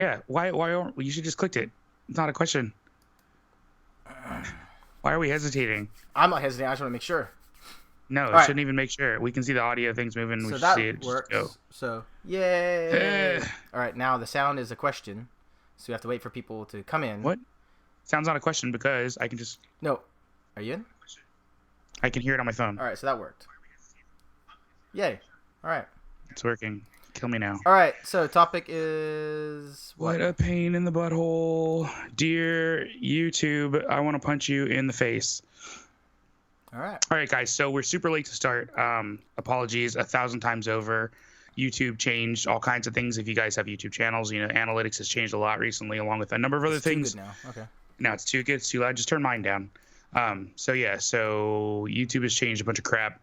Yeah. Why aren't you should just clicked it. It's not a question. Why are we hesitating? I'm not hesitating. I just want to make sure. No, it All right. shouldn't even make sure. We can see the audio things moving. So we should that see it. works. Just go. So yay! Eh. All right. Now the sound is a question, so we have to wait for people to come in. What? Sounds not a question because I can just. No. Are you in? I can hear it on my phone. All right. So that worked. Yay! All right. It's working. Kill me now. All right. So topic is What a pain in the butthole. Dear YouTube, I want to punch you in the face. All right. All right, guys. So we're super late to start. Apologies 1,000 times over. YouTube changed all kinds of things. If you guys have YouTube channels, analytics has changed a lot recently, along with a number of other things. Too good now. Okay. Now it's too good. It's too loud. Just turn mine down. So YouTube has changed a bunch of crap.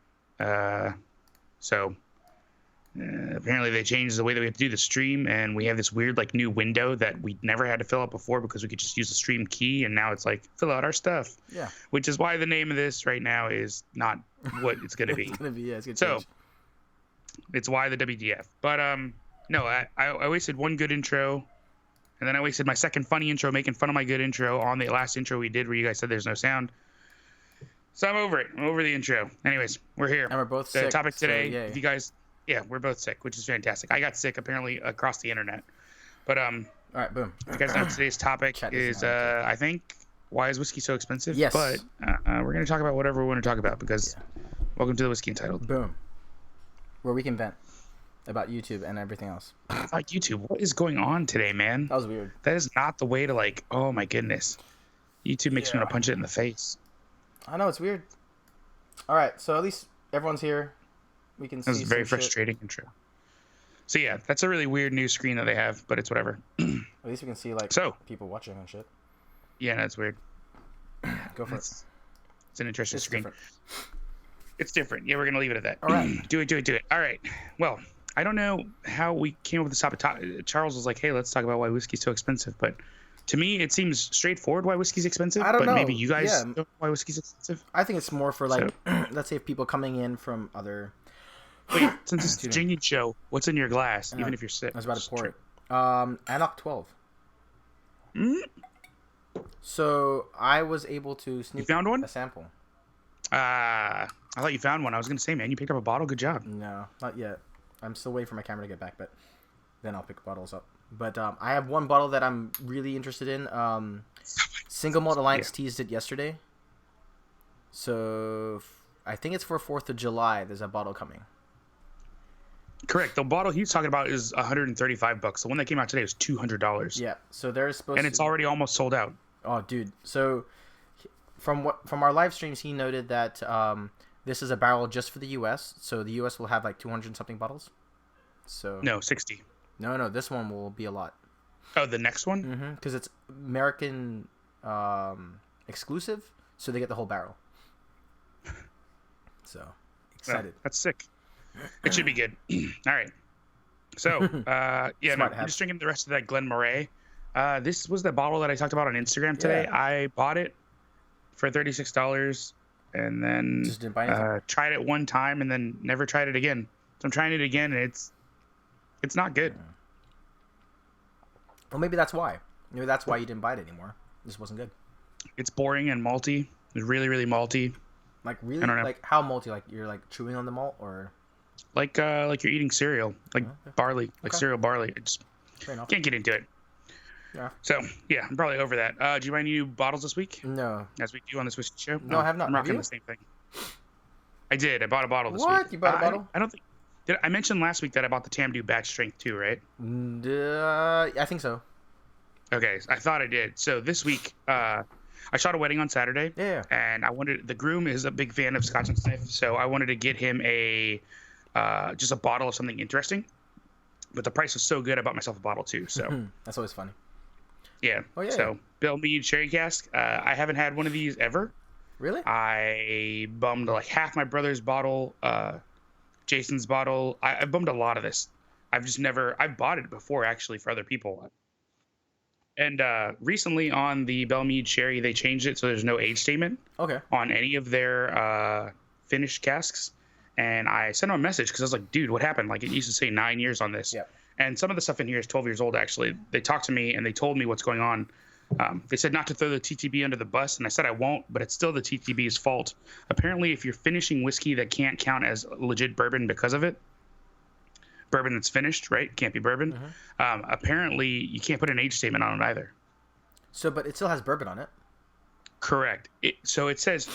Apparently they changed the way that we have to do the stream, and we have this weird new window that we never had to fill out before because we could just use the stream key, and now it's fill out our stuff. Yeah. Which is why the name of this right now is not what it's gonna be. It's gonna be it's gonna so change. it's why the WDF. But no, I wasted one good intro, and then I wasted my second funny intro making fun of my good intro on the last intro we did where you guys said there's no sound. So I'm over it. I'm over the intro. Anyways, we're here. And we're both the sick. topic today. So, if you guys. Yeah, we're both sick, which is fantastic. I got sick apparently across the internet. But all right, boom. If you guys know, today's topic is I think why is whiskey so expensive? Yes. But we're gonna talk about whatever we want to talk about because welcome to the Whiskey Entitled. Boom. Where we can vent about YouTube and everything else. Like YouTube, what is going on today, man? That was weird. That is not the way to oh my goodness. YouTube makes me want to punch it in the face. I know, it's weird. All right, so at least everyone's here. We can see. That was a very frustrating intro. So yeah, that's a really weird new screen that they have, but it's whatever. At least we can see people watching and shit. Yeah, that's weird. Go for it. It's an interesting screen. Different. It's different. Yeah, we're gonna leave it at that. All right. Do it. All right. Well, I don't know how we came up with this topic. Charles was like, "Hey, let's talk about why whiskey's so expensive." But to me, it seems straightforward why whiskey's expensive. I don't know. Maybe you guys know why whiskey's expensive. I think it's more for let's say if people coming in from other. Wait, since it's a drinking show, what's in your glass? Even if you're sick. I was about to pour it. Anok 12. So I was able to sneak. You found one? A sample. I thought you found one. I was gonna say, man, you picked up a bottle. Good job. No, not yet. I'm still waiting for my camera to get back, but then I'll pick bottles up. But I have one bottle that I'm really interested in. Single Malt Alliance teased it yesterday. So I think it's for 4th of July. There's a bottle coming. Correct. The bottle he's talking about is $135. The one that came out today was $200. Yeah. So there's supposed and it's already almost sold out. Oh, dude. So from our live streams, he noted that this is a barrel just for the U.S. So the U.S. will have 200 something bottles. So no, 60. No. This one will be a lot. Oh, the next one? Mm-hmm. Because it's American exclusive, so they get the whole barrel. So excited. Oh, that's sick. It should be good. All right. So, I'm just drinking the rest of that Glen Moray. This was the bottle that I talked about on Instagram today. Yeah. I bought it for $36 and then just didn't buy anything. Tried it one time and then never tried it again. So I'm trying it again and it's not good. Well, maybe that's why. Maybe that's why you didn't buy it anymore. This wasn't good. It's boring and malty. It's really, really malty. Really? I don't know. How malty? You're chewing on the malt or? Like you're eating cereal, barley, cereal barley. I just can't get into it. Yeah. So yeah, I'm probably over that. Do you buy any new bottles this week? No. As we do on this whiskey show? No, I have not. I'm rocking the same thing. I did. I bought a bottle this week. What? You bought a bottle? I don't think. I mentioned last week that I bought the Tamdu batch strength too, right? I think so. Okay, I thought I did. So this week, I shot a wedding on Saturday. Yeah. And the groom is a big fan of Scotch and Sniff, so I wanted to get him just a bottle of something interesting. But the price was so good, I bought myself a bottle too. So that's always funny. Yeah. Oh yeah. So Bill Mead Sherry Cask. I haven't had one of these ever. Really? I bummed half my brother's bottle, Jason's bottle. I bummed a lot of this. I've bought it before actually for other people. And recently on the Belle Meade Sherry, they changed it so there's no age statement on any of their finished casks. And I sent him a message because I was like, dude, what happened? It used to say 9 years on this. Yeah. And some of the stuff in here is 12 years old. Actually, they talked to me and they told me what's going on. They said not to throw the TTB under the bus, and I said I won't, but it's still the TTB's fault. Apparently, if you're finishing whiskey that can't count as legit bourbon because of it, bourbon that's finished, right? Can't be bourbon. Apparently, you can't put an age statement on it either. So, but it still has bourbon on it. Correct. So it says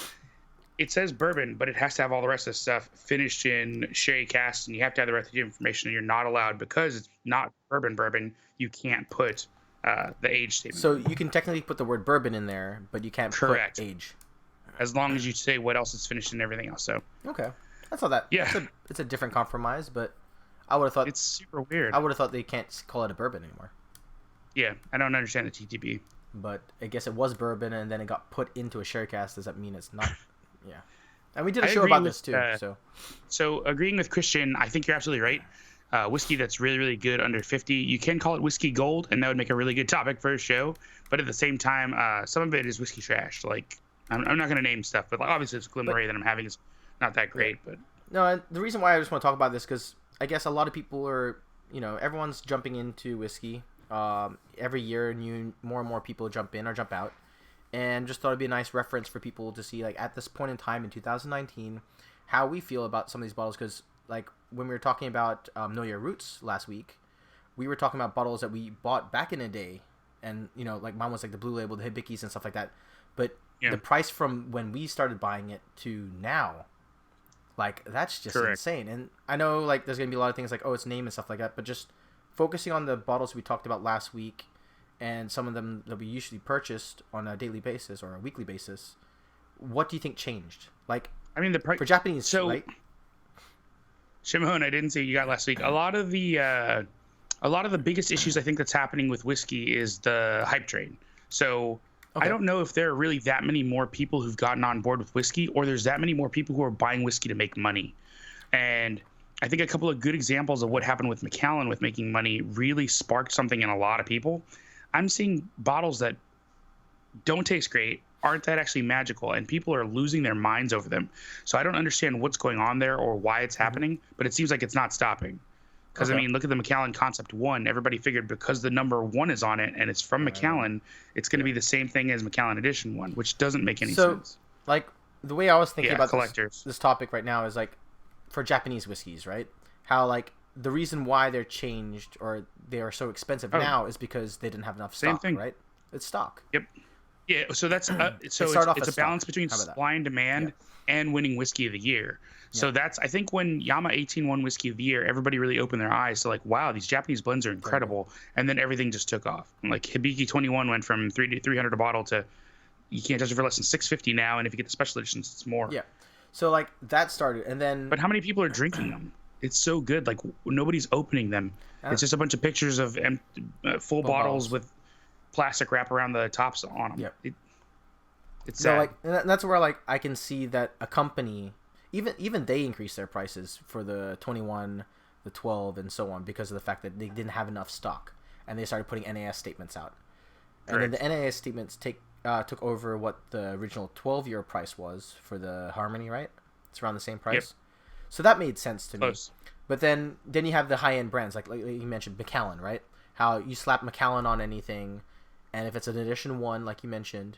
bourbon, but it has to have all the rest of the stuff finished in sherry cask, and you have to have the rest of the information. And you're not allowed, because it's not bourbon. You can't put the age statement. So you can technically put the word bourbon in there, but you can't put age. As long as you say what else is finished and everything else. So okay, that's all that. Yeah, it's a different compromise, but I would have thought it's super weird. I would have thought they can't call it a bourbon anymore. Yeah, I don't understand the TTB. But I guess it was bourbon, and then it got put into a sherry cask. Does that mean it's not? Yeah. And we did a show about this too. So agreeing with Christian, I think you're absolutely right. Whiskey that's really, really good under 50, you can call it whiskey gold, and that would make a really good topic for a show. But at the same time, some of it is whiskey trash. Like, I'm not going to name stuff, but like, obviously this Glenmorangie that I'm having is not that great. But no, and the reason why I just want to talk about this, because I guess a lot of people are, everyone's jumping into whiskey. Every year, more and more people jump in or jump out. And just thought it'd be a nice reference for people to see, like, at this point in time in 2019, how we feel about some of these bottles. Because, like, when we were talking about Know Your Roots last week, we were talking about bottles that we bought back in the day. And, like, mine was, like, the Blue Label, the Hibikis and stuff like that. But the price from when we started buying it to now, like, that's just insane. And I know, like, there's going to be a lot of things like, oh, it's name and stuff like that. But just focusing on the bottles we talked about last week, and some of them that we usually purchased on a daily basis or a weekly basis, what do you think changed? Like, I mean, the price for Japanese, so, right? Shimon, I didn't say you got last week. A lot of the biggest issues I think that's happening with whiskey is the hype train. So I don't know if there are really that many more people who've gotten on board with whiskey, or there's that many more people who are buying whiskey to make money. And I think a couple of good examples of what happened with Macallan with making money really sparked something in a lot of people. I'm seeing bottles that don't taste great, aren't that actually magical, and people are losing their minds over them. So I don't understand what's going on there or why it's happening, but it seems like it's not stopping. Because, I mean, look at the Macallan Concept 1. Everybody figured because the number 1 is on it and it's from Macallan, it's going to be the same thing as Macallan Edition 1, which doesn't make any sense. Like, the way I was thinking about collectors. This topic right now is, like, for Japanese whiskeys, right? How, like, the reason why they're changed or they are so expensive now is because they didn't have enough stock, right? It's stock. Yep. Yeah, so that's it's a balance between supply and demand and winning whiskey of the year. So that's, I think, when Yama 18 won whiskey of the year, everybody really opened their eyes to, like, wow, these Japanese blends are incredible. And then everything just took off. Like, Hibiki 21 went from $300 a bottle to you can't touch it for less than $650 now, and if you get the special editions, it's more. Yeah. So, like, that started, and then... But how many people are drinking them? It's so good. Like, nobody's opening them. It's just a bunch of pictures of full bottles with plastic wrap around the tops on them. Yep. It's so, sad. like, and that's where, like, I can see that a company, even they increased their prices for the 21, the 12, and so on because of the fact that they didn't have enough stock, and they started putting NAS statements out. And then the NAS statements took over what the original 12-year price was for the Harmony, right? It's around the same price. Yep. So that made sense to me. But then you have the high-end brands, like you mentioned, Macallan, right? How you slap Macallan on anything, and if it's an edition 1, like you mentioned,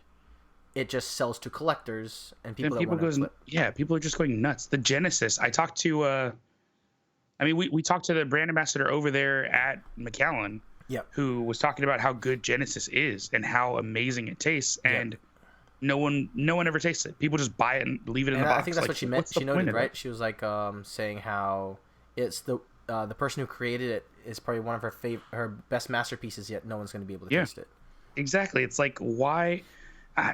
it just sells to collectors and people that want to flip. Yeah, people are just going nuts. The Genesis, I talked to, we talked to the brand ambassador over there at Macallan, who was talking about how good Genesis is and how amazing it tastes, and no one ever tastes it. People just buy it and leave it in the box. I think that's what she meant. She noted, right? She was like saying how it's the person who created it is probably one of her best masterpieces, yet no one's going to be able to taste it. Exactly. It's like, why?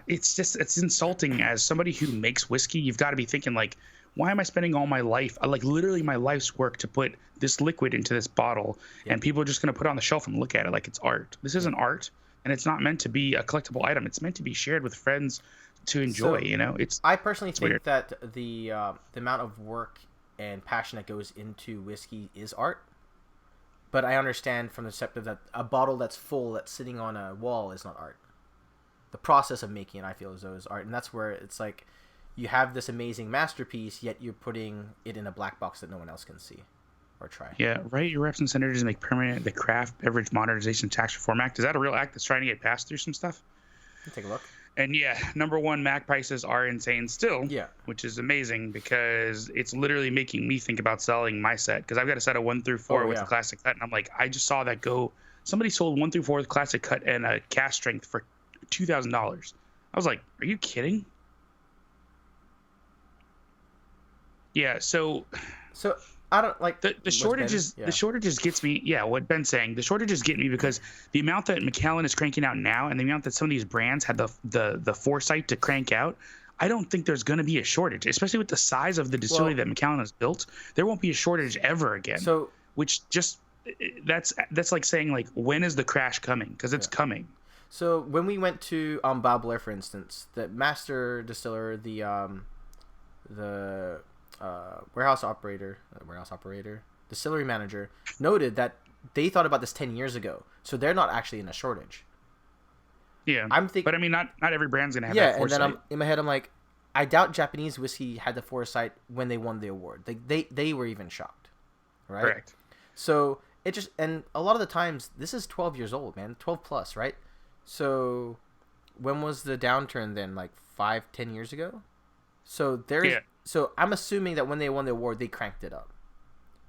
It's insulting as somebody who makes whiskey. You've got to be thinking, like, why am I spending all my life, like literally my life's work, to put this liquid into this bottle, and people are just going to put it on the shelf and look at it like it's art. This isn't art, and it's not meant to be a collectible item. It's meant to be shared with friends to enjoy. I personally think weird. That the amount of work and passion that goes into whiskey is art. But I understand from the perspective that a bottle that's full, that's sitting on a wall, is not art. The process of making it, I feel, as though is art. And that's where it's like you have this amazing masterpiece, yet you're putting it in a black box that no one else can see. or try. Yeah, write your reps and senators to make permanent the Craft Beverage Modernization Tax Reform Act. Is that a real act that's trying to get passed through some stuff? Take a look. And yeah, number one, Mac prices are insane still. Yeah. Which is amazing because it's literally making me think about selling my set because I've got a set of 1 through 4 with a classic cut, and I'm like, I just saw that go. Somebody sold 1 through 4 with classic cut and a cast strength for $2,000. I was like, are you kidding? Yeah. So I don't like the shortages. The shortages gets me. Yeah, what Ben's saying. The shortages get me because the amount that Macallan is cranking out now, and the amount that some of these brands had the foresight to crank out. I don't think there's going to be a shortage, especially with the size of the distillery that Macallan has built. There won't be a shortage ever again. So, which just that's like saying like, when is the crash coming? Because it's coming. So when we went to Bob Blair, for instance, the master distiller, the warehouse operator, distillery manager, noted that they thought about this 10 years ago, so they're not actually in a shortage. Yeah, but I mean, not every brand's gonna have that foresight. And then in my head, I'm like, I doubt Japanese whiskey had the foresight when they won the award. They were even shocked, right? Correct. So it just, and a lot of the times, this is 12 years old, man, 12 plus, right? So when was the downturn then? Like 5-10 years ago? So so I'm assuming that when they won the award, they cranked it up.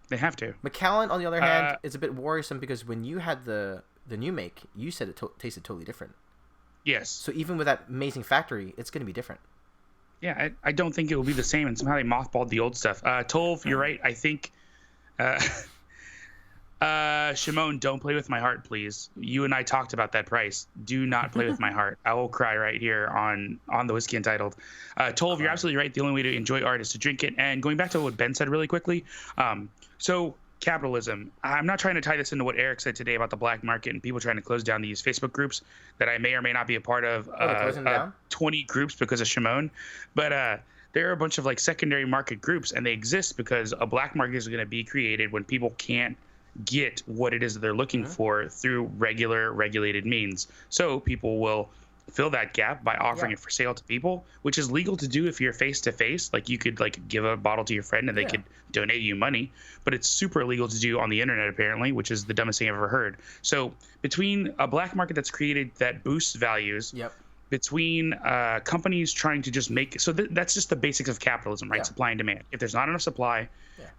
They have to. Macallan, on the other hand, is a bit worrisome because when you had the new make, you said it tasted totally different. Yes. So even with that amazing factory, it's going to be different. Yeah, I don't think it will be the same, and somehow they mothballed the old stuff. Tolv, you're right. I think Shimon, don't play with my heart, please. You and I talked about that price. Do not play with my heart. I will cry right here on the Whiskey Entitled. Tolv, you're absolutely right. The only way to enjoy art is to drink it. And going back to what Ben said really quickly, so capitalism. I'm not trying to tie this into what Eric said today about the black market and people trying to close down these Facebook groups that I may or may not be a part of. 20 groups because of Shimon. But there are a bunch of like secondary market groups, and they exist because a black market is going to be created when people can't get what it is that they're looking for through regulated means. So people will fill that gap by offering it for sale to people, which is legal to do if you're face to face. Like you could like give a bottle to your friend and they could donate you money, but it's super illegal to do on the internet apparently, which is the dumbest thing I've ever heard. So between a black market that's created that boosts values, between companies trying to just make that's just the basics of capitalism, right? Supply and demand. If there's not enough supply,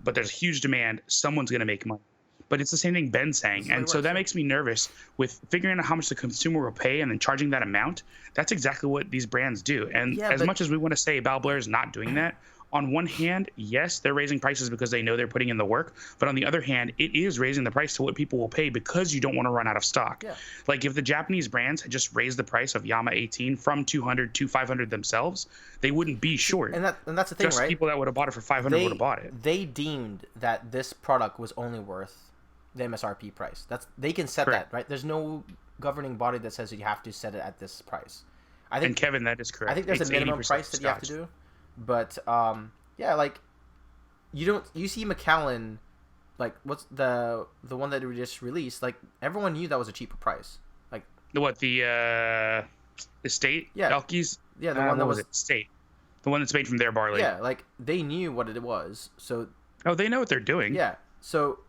but there's huge demand, someone's going to make money. But it's the same thing Ben's saying. And so that makes me nervous with figuring out how much the consumer will pay and then charging that amount. That's exactly what these brands do. And much as we want to say Bob Blair is not doing that, on one hand, yes, they're raising prices because they know they're putting in the work. But on the other hand, it is raising the price to what people will pay because you don't want to run out of stock. Yeah. Like if the Japanese brands had just raised the price of Yama 18 from 200 to 500 themselves, they wouldn't be short. And that's the thing, just right? People that would have bought it for 500 would have bought it. They deemed that this product was only worth the MSRP price. They can set that, right? There's no governing body that says you have to set it at this price. I think, and Kevin, that is correct. I think there's a minimum price that you have to do. But like you see Macallan, like what's the one that we just released? Like everyone knew that was a cheaper price. Like the estate? Yeah, Elkies? Yeah, the one that was estate. The one that's made from their barley. Yeah, like they knew what it was. So they know what they're doing. Yeah. So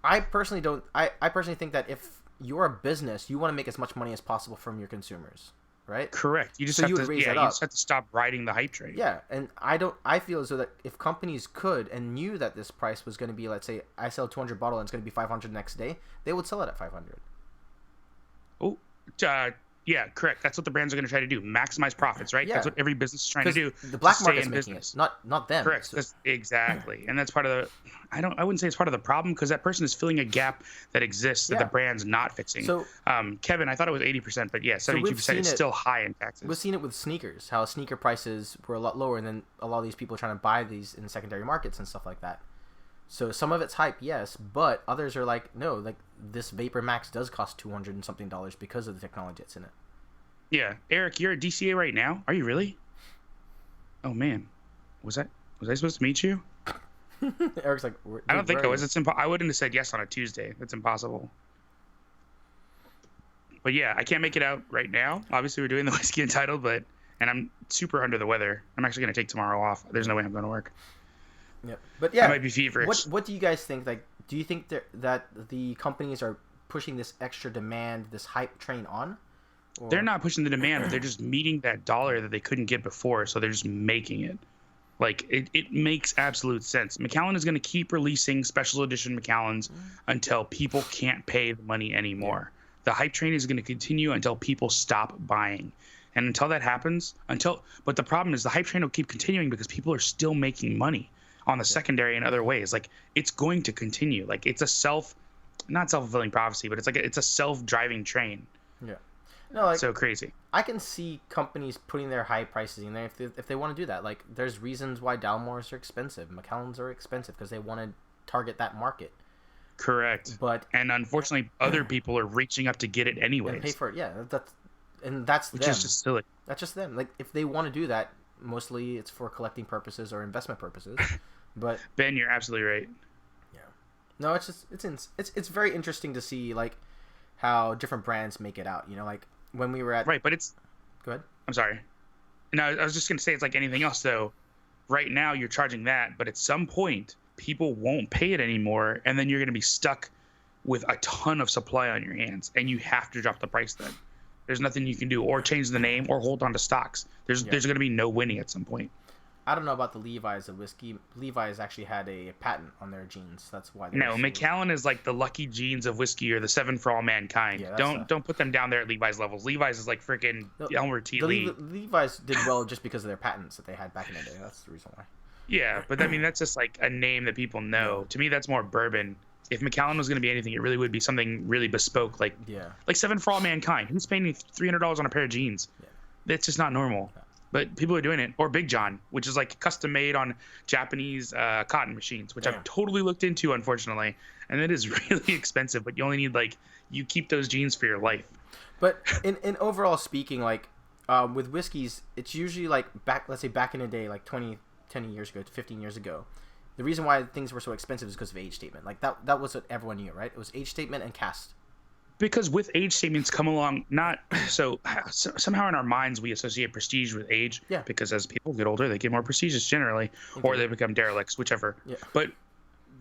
I personally think that if you're a business, you want to make as much money as possible from your consumers, right? Correct. You just have to stop riding the hype train. Yeah, and I feel as though that if companies could and knew that this price was going to be, let's say I sell 200 bottle and it's going to be 500 next day, they would sell it at 500. Oh, yeah, correct. That's what the brands are going to try to do. Maximize profits, right? Yeah. That's what every business is trying to do. The black market's making it, not them. Correct. So. Exactly. And that's part of the I wouldn't say it's part of the problem because that person is filling a gap that exists that the brand's not fixing. So Kevin, I thought it was 80%, but 72% is still high in taxes. We've seen it with sneakers, how sneaker prices were a lot lower, and then a lot of these people are trying to buy these in secondary markets and stuff like that. So some of it's hype, yes, but others are like, no, like this Vapor Max does cost $200 and something because of the technology that's in it. Yeah, Eric, you're at DCA right now. Are you really? Oh man, was I supposed to meet you? Eric's like, I don't think I was. I wouldn't have said yes on a Tuesday. That's impossible. But yeah, I can't make it out right now. Obviously, we're doing the Whiskey Entitled, and I'm super under the weather. I'm actually going to take tomorrow off. There's no way I'm going to work. Yeah, but I yeah, might be feverish. what do you guys think? Like, do you think that the companies are pushing this extra demand, this hype train on? They're Or not pushing the demand, but they're just meeting that dollar that they couldn't get before, so they're just making it. Like it makes absolute sense. Macallan is going to keep releasing special edition Macallans until people can't pay the money anymore. The hype train is going to continue until people stop buying. And until that happens, but the problem is the hype train will keep continuing because people are still making money on the secondary and other ways. Like it's going to continue. Like it's a not self-fulfilling prophecy, but it's a self-driving train. yeah, no, like So crazy. I can see companies putting their high prices in there if they want to do that. Like, there's reasons why Dalmores are expensive, Macallans are expensive because they want to target that market. Correct. But And unfortunately, other people are reaching up to get it and anyways, pay for it. Yeah, that's which them. is just silly. That's just them. Like, if they want to do that, mostly it's for collecting purposes or investment purposes. But Ben, you're absolutely right. yeah, no, it's just it's very interesting to see like how different brands make it out. You know, like when we were at Right, but it's. Go ahead. I'm sorry. No, I was just gonna say it's like anything else though. Right now you're charging that, but at some point people won't pay it anymore, and then you're gonna be stuck with a ton of supply on your hands, and you have to drop the price then. There's nothing you can do, or change the name, or hold on to stocks. There's gonna be no winning at some point. I don't know about the Levi's of whiskey. Levi's actually had a patent on their jeans. That's why. No, Macallan is like the Lucky Jeans of whiskey or the Seven for All Mankind. Yeah, don't put them down there at Levi's levels. Levi's is like freaking Elmer T. Lee. Levi's did well just because of their patents that they had back in the day. That's the reason why. Yeah, but I mean that's just like a name that people know. To me, that's more bourbon. If Macallan was going to be anything, it really would be something really bespoke, like Seven for All Mankind. Who's paying $300 on a pair of jeans? Yeah. That's just not normal. Yeah. But people are doing it. Or Big John, which is like custom made on Japanese cotton machines, which I've totally looked into, unfortunately. And it is really expensive, but you only need you keep those jeans for your life. But in overall speaking, like with whiskeys, it's usually like let's say back in the day, like 10 years ago, 15 years ago. The reason why things were so expensive is because of age statement. Like that was what everyone knew, right? It was age statement and cask. Because with age statements come along, somehow in our minds we associate prestige with age. Yeah. Because as people get older, they get more prestigious generally, or they become derelicts, whichever. Yeah. But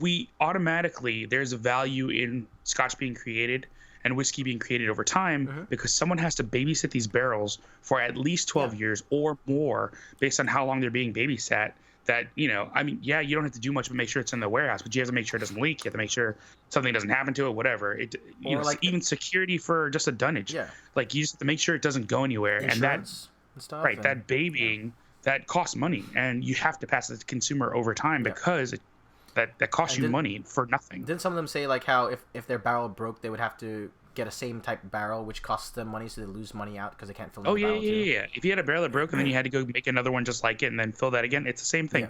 there's a value in Scotch being created and whiskey being created over time because someone has to babysit these barrels for at least 12 years or more based on how long they're being babysat. That, you don't have to do much but make sure it's in the warehouse, but you have to make sure it doesn't leak. You have to make sure something doesn't happen to it, whatever. Even security for just a dunnage. Yeah. Like you just have to make sure it doesn't go anywhere. Insurance and stuff. Right. That babying, that costs money, and you have to pass it to the consumer over time because that costs you money for nothing. Didn't some of them say like how if their barrel broke, they would have to get a same type of barrel, which costs them money, so they lose money out because they can't fill in the barrel. Yeah. If you had a barrel that broke and then you had to go make another one just like it and then fill that again, it's the same thing.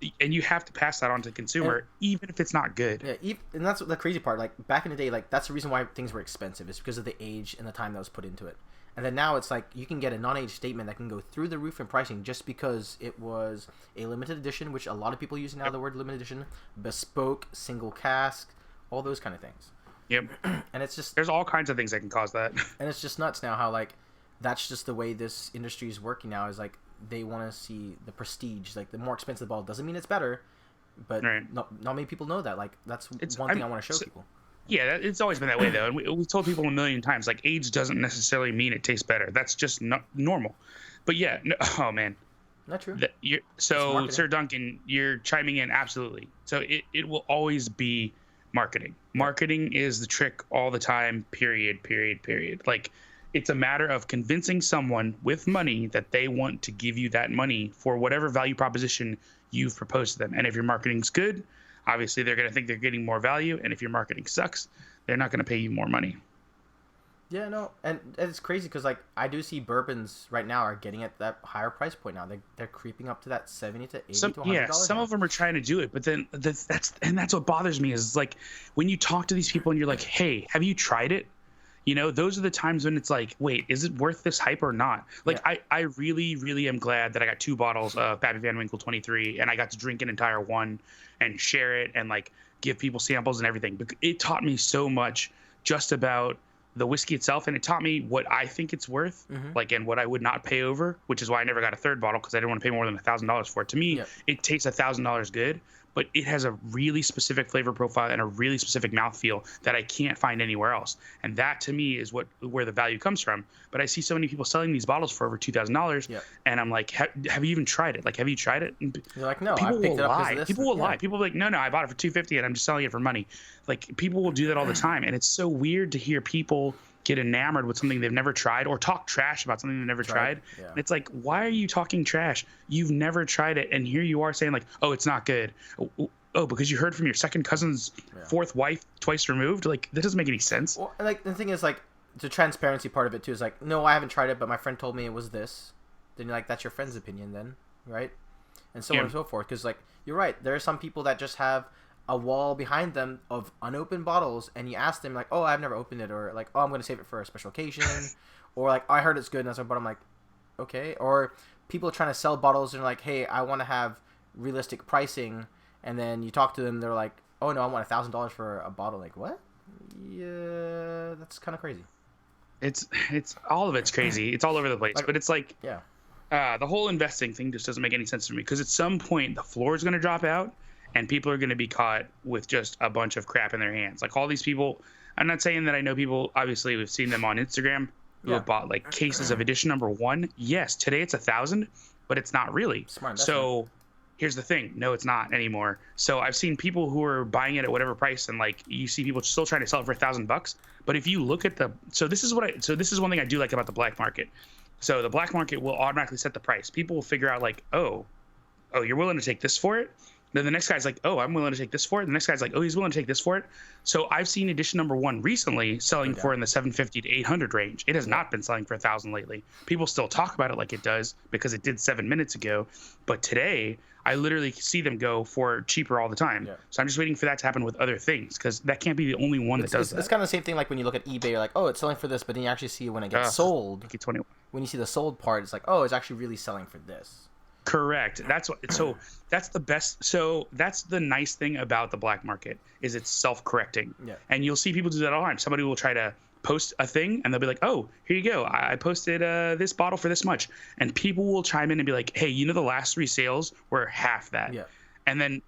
Yeah. And you have to pass that on to the consumer, even if it's not good. Yeah, and that's the crazy part. Like back in the day, like that's the reason why things were expensive. It's because of the age and the time that was put into it. And then now it's like you can get a non-age statement that can go through the roof in pricing just because it was a limited edition, which a lot of people use now the word limited edition, bespoke, single cask, all those kind of things. Yep. And it's just there's all kinds of things that can cause that. And it's just nuts now how like that's just the way this industry is working now. Is like they want to see the prestige. Like the more expensive the bottle doesn't mean it's better, but not many people know that. Like that's one thing I want to show people. Yeah, it's always been that way though, and we've told people a million times like age doesn't necessarily mean it tastes better. That's just not normal. But yeah, oh man, not true. So Sir Duncan, you're chiming in absolutely. So it will always be marketing. Marketing is the trick all the time. Period. Like it's a matter of convincing someone with money that they want to give you that money for whatever value proposition you've proposed to them. And if your marketing's good, obviously they're going to think they're getting more value, and if your marketing sucks, they're not going to pay you more money. Yeah, no, and it's crazy because like I do see bourbons right now are getting at that higher price point now. They're creeping up to that $70 to $80 to $100. Yeah, some of them are trying to do it, but then that's what bothers me is like when you talk to these people and you're like, hey, have you tried it? Those are the times when it's like, wait, is it worth this hype or not? Like, yeah. I really, really am glad that I got 2 bottles of Pappy Van Winkle 23 and I got to drink an entire one and share it and like give people samples and everything. But it taught me so much just about the whiskey itself, and it taught me what I think it's worth, like, and what I would not pay over, which is why I never got a 3rd bottle because I didn't want to pay more than $1,000 for it. To me, it tastes $1,000 good, but it has a really specific flavor profile and a really specific mouthfeel that I can't find anywhere else. And that to me is where the value comes from. But I see so many people selling these bottles for over $2,000, and I'm like, have you even tried it? Like, have you tried it? And you're like, no, people I picked will it up lie. as this. People will lie. People will be like, no, I bought it for $250 and I'm just selling it for money. Like, people will do that all the time, and it's so weird to hear people get enamored with something they've never tried or talk trash about something they've never tried. Yeah. And it's like, why are you talking trash? You've never tried it, and here you are saying like, oh, it's not good. Oh, because you heard from your second cousin's fourth wife twice removed. Like, that doesn't make any sense. Well, like, the thing is, like, the transparency part of it too is like, no, I haven't tried it, but my friend told me it was this. Then you're like, that's your friend's opinion then, right? And so on and so forth. Because, like, you're right, there are some people that just have a wall behind them of unopened bottles, and you ask them like, oh, I've never opened it, or like, oh, I'm going to save it for a special occasion, or like, I heard it's good, and that's what, but I'm like, okay. Or people trying to sell bottles and like, hey, I want to have realistic pricing, and then you talk to them, they're like, oh no, I want $1,000 for a bottle. Like, what? Yeah, that's kind of crazy. It's all of it's crazy. It's all over the place. Like, but it's like, the whole investing thing just doesn't make any sense to me, because at some point the floor is going to drop out and people are going to be caught with just a bunch of crap in their hands. Like, all these people, I'm not saying that I know people, obviously we've seen them on Instagram who have bought like cases of edition number 1. Yes, today it's $1,000, but it's not really. Smart. So here's the thing. No, it's not anymore. So I've seen people who are buying it at whatever price, and like, you see people still trying to sell it for $1,000. But if you look at this is one thing I do like about the black market. So the black market will automatically set the price. People will figure out like, oh, you're willing to take this for it? Then the next guy's like, oh, I'm willing to take this for it. The next guy's like, oh, he's willing to take this for it. So I've seen edition number 1 recently selling for in the 750 to 800 range. It has not been selling for 1,000 lately. People still talk about it like it does because it did 7 minutes ago. But today, I literally see them go for cheaper all the time. Yeah. So I'm just waiting for that to happen with other things, because that can't be the only one that does that. It's kind of the same thing like when you look at eBay, you're like, oh, it's selling for this, but then you actually see when it gets sold. When you see the sold part, it's like, oh, it's actually really selling for this. Correct. That's the best. So that's the nice thing about the black market, is it's self-correcting. Yeah. And you'll see people do that all the time. Somebody will try to post a thing and they'll be like, oh, here you go, I posted this bottle for this much, and people will chime in and be like, hey, the last 3 sales were half that. Yeah. And then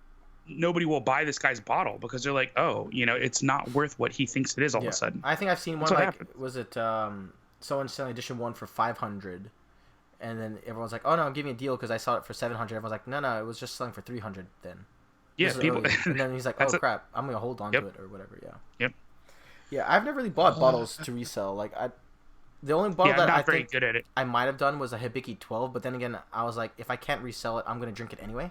nobody will buy this guy's bottle because they're like, oh, it's not worth what he thinks it is all of a sudden. I think I've seen one, like, was it someone selling edition 1 for $500, and then everyone's like, oh no, give me a deal because I saw it for $700. Everyone's like, no, it was just selling for $300 then. Yeah, people. And then he's like, oh crap, I'm gonna hold on to it or whatever. Yeah. Yep. Yeah, I've never really bought bottles to resell. Like, the only bottle that I think good at it. I might have done was a Hibiki 12, but then again, I was like, if I can't resell it, I'm gonna drink it anyway.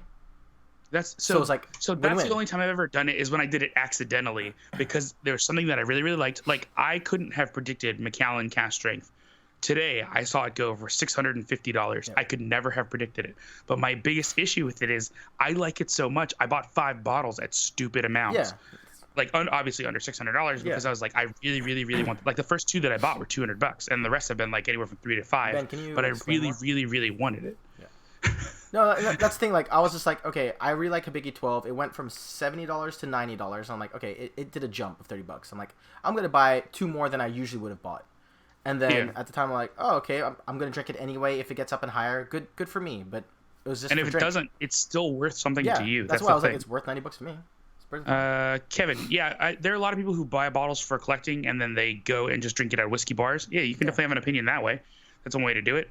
So it's like, that's win-win. the only time I've ever done it is when I did it accidentally, because there was something that I really, really liked. Like, I couldn't have predicted Macallan cast strength. Today, I saw it go for $650. Yeah. I could never have predicted it. But my biggest issue with it is I like it so much. I bought 5 bottles at stupid amounts. Yeah. Like, obviously under $600, because I was like, I really, really, really want. Like, the first 2 that I bought were $200, and the rest have been like anywhere from $3 to $5. Ben, but I really, really, really wanted it. Yeah. No, that's the thing. Like, I was just like, okay, I really like Hibiki 12. It went from $70 to $90. I'm like, okay, it did a jump of $30. I'm like, I'm gonna buy 2 more than I usually would have bought. And then at the time, I'm like, oh, okay, I'm gonna drink it anyway. If it gets up and higher, good for me. But it was just. And if it doesn't, it's still worth something to you. That's why I was like, it's worth $90 to me. Kevin, there are a lot of people who buy bottles for collecting and then they go and just drink it at whiskey bars. Yeah, you can definitely have an opinion that way. That's one way to do it.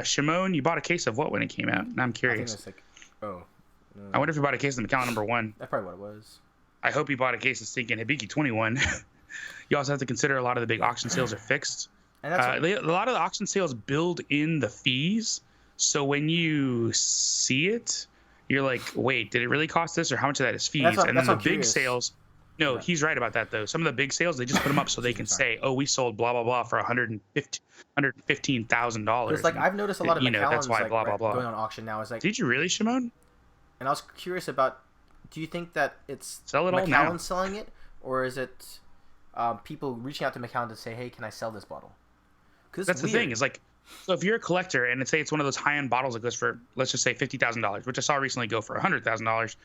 Shimon, you bought a case of what when it came out? I'm curious. I think it was like, I wonder if you bought a case of Macallan number 1. That's probably what it was. I hope you bought a case of stinking Hibiki 21. You also have to consider a lot of the big auction sales are fixed. And that's a lot of the auction sales build in the fees. So when you see it, you're like, wait, did it really cost this, or how much of that is fees? And then the big sales. No, he's right about that though. Some of the big sales, they just put them up so they can say, oh, we sold blah blah blah for $115,000. It's like, I've noticed a lot of Macallans, that's why like, blah blah blah going on auction now. Is like, did you really, Shimon? And I was curious about, do you think that it's sell it Macallan all now. Selling it, or is it people reaching out to Macallan to say, hey, can I sell this bottle? That's the thing. Is like, so if you're a collector and say it's one of those high-end bottles that goes for, let's just say $50,000, which I saw recently go for $100,000.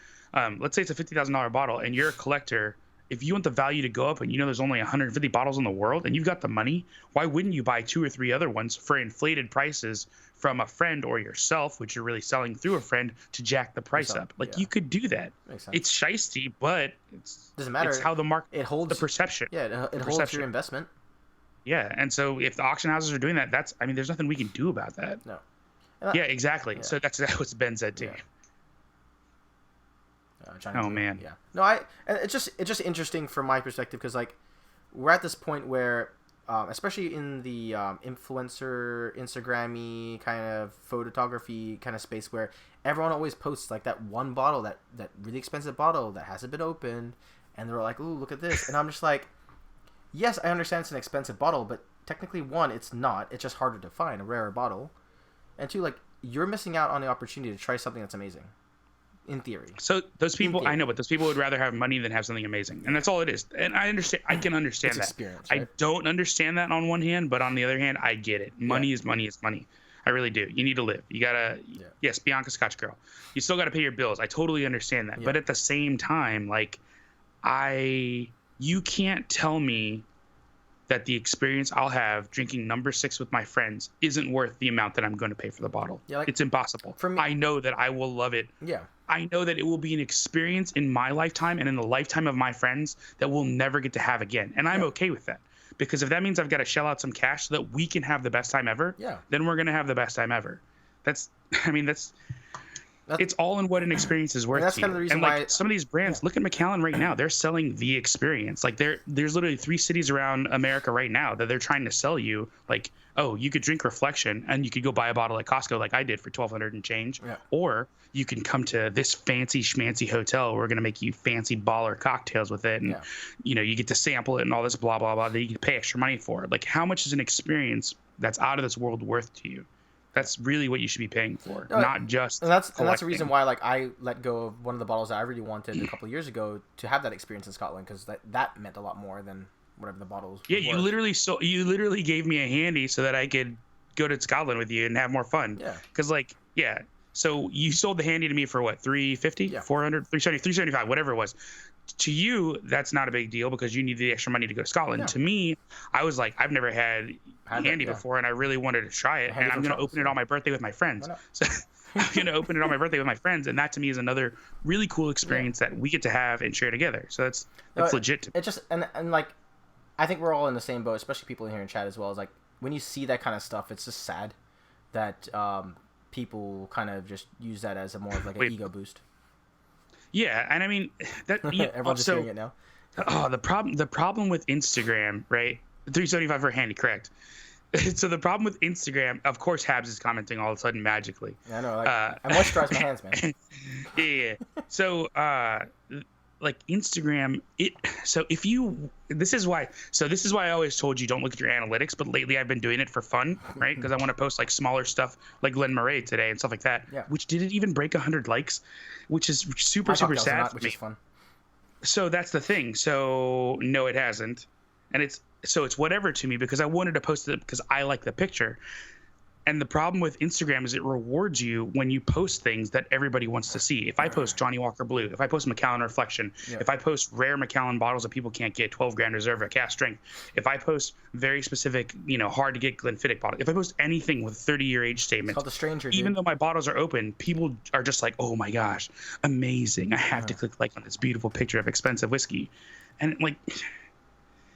Let's say it's a $50,000 bottle, and you're a collector if you want the value to go up and you know there's only 150 bottles in the world and you've got the money, why wouldn't you buy 2 or 3 other ones for inflated prices from a friend or yourself, which you're really selling through a friend to jack the price up? Like, you could do that. Makes sense. It's shiesty, but doesn't matter. It's how the market, it holds the perception. Yeah, it holds your investment. Yeah, and so if the auction houses are doing that, there's nothing we can do about that. No. Yeah, exactly. Yeah. So that's what Ben said too. Yeah. Man. Yeah. No, it's just interesting from my perspective because like we're at this point where, especially in the influencer, Instagram-y kind of photography kind of space where everyone always posts like that one bottle, that really expensive bottle that hasn't been opened, and they're like, "Ooh, look at this," and I'm just like, yes, I understand it's an expensive bottle, but technically, one, it's not. It's just harder to find, a rarer bottle. And two, like, you're missing out on the opportunity to try something that's amazing. In theory. So those people, I know, but those people would rather have money than have something amazing. And that's all it is. And I understand. I can understand that. Experience, right? I don't understand that on one hand, but on the other hand, I get it. Money is money is money. I really do. You need to live. You gotta, yes, Bianca Scotch Girl. You still gotta pay your bills. I totally understand that. Yeah. But at the same time, like, you can't tell me that the experience I'll have drinking number 6 with my friends isn't worth the amount that I'm going to pay for the bottle. Yeah, like, it's impossible. For me, I know that I will love it. Yeah. I know that it will be an experience in my lifetime and in the lifetime of my friends that we'll never get to have again. And I'm okay with that. Because if that means I've got to shell out some cash so that we can have the best time ever, then we're going to have the best time ever. That's it's all in what an experience is worth. That's kind of the reason why some of these brands, look at Macallan right now. They're selling the experience. Like there's literally 3 cities around America right now that they're trying to sell you. Like, oh, you could drink Reflection and you could go buy a bottle at Costco like I did for $1,200 and change. Yeah. Or you can come to this fancy schmancy hotel where we're gonna make you fancy baller cocktails with it, and you get to sample it and all this blah blah blah that you can pay extra money for. Like, how much is an experience that's out of this world worth to you? That's really what you should be paying for, not just. And that's the reason why, like, I let go of one of the bottles that I really wanted a couple of years ago to have that experience in Scotland, because that meant a lot more than whatever the bottles. Yeah, you literally gave me a handy so that I could go to Scotland with you and have more fun. Yeah. Because so you sold the handy to me for what, $350, $400, $370, $375, whatever it was. To you, that's not a big deal because you need the extra money to go to Scotland. Yeah. To me, I was like, I've never had handy before, and I really wanted to try it, and I'm going to open it on my birthday with my friends. So I'm going to open it on my birthday with my friends, and that to me is another really cool experience that we get to have and share together. So that's legit to me. It just and like, I think we're all in the same boat, especially people in here in chat as well. Is like, when you see that kind of stuff, it's just sad that people kind of just use that as a more of like an ego boost. Yeah, and I mean that. Everyone's just doing it now. Oh, the problem with Instagram, right? $375 for handy, correct? So the problem with Instagram, of course, Habs is commenting all of a sudden magically. Yeah, I know. Like, I moisturize my hands, man. Yeah. So, like Instagram, this is why I always told you don't look at your analytics, but lately I've been doing it for fun, right? Because I want to post like smaller stuff like Glenn Murray today and stuff like that, which didn't even break 100 likes, which is super sad for me. Which is fun. So that's the thing. So no, it hasn't, and it's whatever to me because I wanted to post it because I like the picture. And the problem with Instagram is it rewards you when you post things that everybody wants to see. If I post Johnny Walker Blue, if I post Macallan Reflection, if I post rare Macallan bottles that people can't get, 12 Grand Reserve at cast strength, if I post very specific, hard to get Glenfiddich bottle, if I post anything with a 30-year age statement, it's called the stranger, even though my bottles are open, people are just like, oh my gosh, amazing. I have to click like on this beautiful picture of expensive whiskey. And like,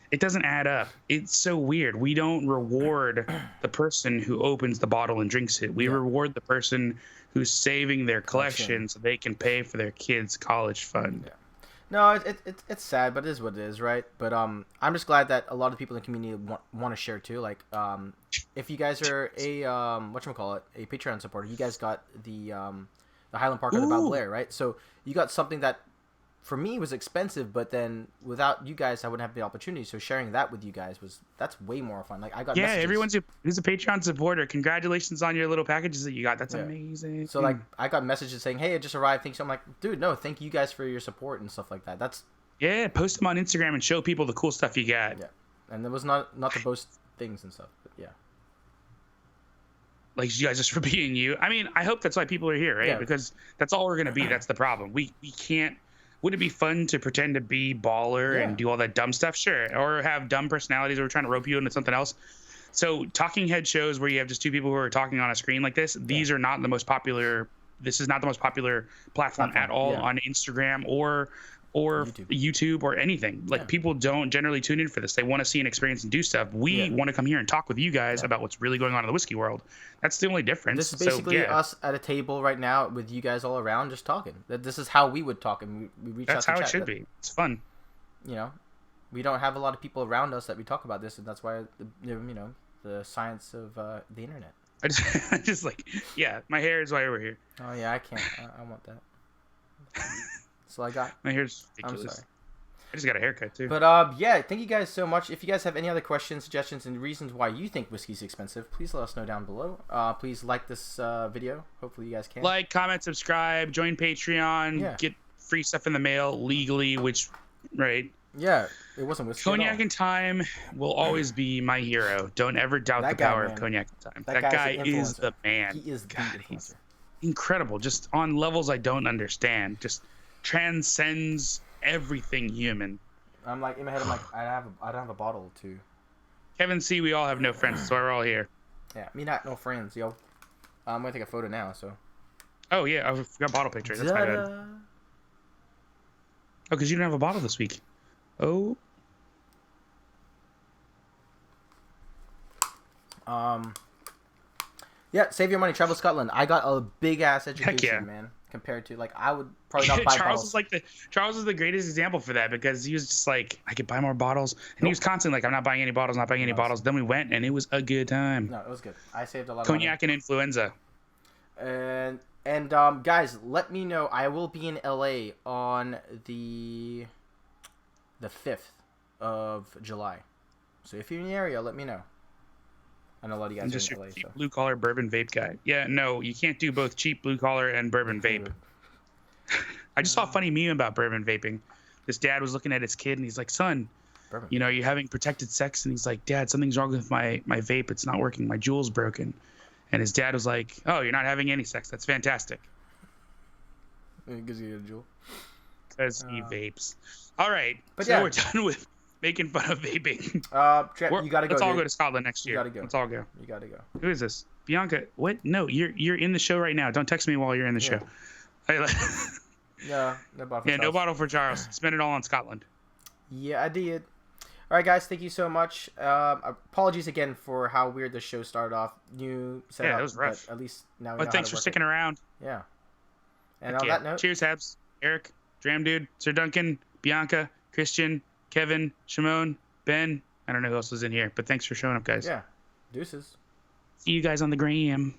it doesn't add up. It's so weird. We don't reward the person who opens the bottle and drinks it. We reward the person who's saving their collection so they can pay for their kids' college fund. Yeah. No, it's sad, but it is what it is, right? But I'm just glad that a lot of people in the community want to share too. Like, if you guys are a a Patreon supporter, you guys got the Highland Park of the Belle Blair, right? So you got something that, for me, was expensive, but then without you guys, I wouldn't have the opportunity. So sharing that with you guys that's way more fun. Like, I got messages. who's a Patreon supporter, congratulations on your little packages that you got. That's amazing. So like, I got messages saying, "Hey, it just arrived." Thanks. I'm like, dude, no, thank you guys for your support and stuff like that. That's post them on Instagram and show people the cool stuff you got. Yeah, and it was not to boast things and stuff, but like, you guys just for being you. I mean, I hope that's why people are here, right? Yeah. Because that's all we're gonna be. That's the problem. We can't. would it be fun to pretend to be baller and do all that dumb stuff? Sure. Or have dumb personalities or trying to rope you into something else. So talking head shows where you have just two people who are talking on a screen like this, these are not the most popular. This is not the most popular platform at all on Instagram or YouTube or anything. Like people don't generally tune in for this. They want to see an experience and do stuff. We want to come here and talk with you guys about what's really going on in the whiskey world. That's the only difference. This is basically us at a table right now with you guys all around just talking. This is how we would talk, and we reach That's out to how it should be. It's fun. You know, we don't have a lot of people around us that we talk about this, and that's why the science of the internet. I just like, my hair is way over here. Oh yeah, I can't. I want that. So I got. My hair's ridiculous. I'm sorry. I just got a haircut too. But thank you guys so much. If you guys have any other questions, suggestions, and reasons why you think whiskey's expensive, please let us know down below. Please like this video. Hopefully you guys can. Like, comment, subscribe, join Patreon, get free stuff in the mail legally, Yeah, it wasn't whiskey. Cognac in Time will always be my hero. Don't ever doubt the power of Cognac in Time. That guy is the man. He is the he's incredible. Just on levels I don't understand. Just transcends everything human. I'm like in my head. I'm like, I don't have a bottle too. Kevin C, we all have no friends, so we're all here. Yeah, me not no friends, yo. I'm gonna take a photo now. So. Oh yeah, I've got bottle pictures. That's my bad. Oh, because you didn't have a bottle this week. Oh. Yeah, save your money, travel Scotland. I got a big ass education, man. Compared to I would probably not buy Charles bottles. Charles is the greatest example for that because he was just like, I could buy more bottles, and he was constantly like, I'm not buying any bottles, not buying any bottles. Then we went, and it was a good time. No, it was good. I saved a lot of Cognac and influenza. And guys, let me know. I will be in LA on the 5th of July. So if you're in the area, let me know. I know a lot of you guys just are in LA. Cheap blue collar bourbon vape guy. Yeah, no, you can't do both cheap blue collar and bourbon vape. I just saw a funny meme about bourbon vaping. This dad was looking at his kid and he's like, son, bourbon. You know, you're having protected sex. And he's like, Dad, something's wrong with my vape. It's not working. My jewel's broken. And his dad was like, oh, you're not having any sex. That's fantastic. Because he had a jewel. Because he vapes. All right. But so we're done with making fun of vaping. You gotta go. Let's all go to Scotland next year. You gotta go. Let's all go. You gotta go. Who is this? Bianca? What? No, you're in the show right now. Don't text me while you're in the show. No bottle for Charles. No bottle for Charles. Spend it all on Scotland. Yeah, I did. All right, guys. Thank you so much. Apologies again for how weird the show started off. New setup. Yeah, it was rough. But at least now we but know thanks how to for work sticking around. Yeah. And on that note. Cheers, Habs. Eric, Dram Dude, Sir Duncan, Bianca, Christian, Kevin, Shimon, Ben. I don't know who else is in here, but thanks for showing up, guys. Yeah. Deuces. See you guys on the gram.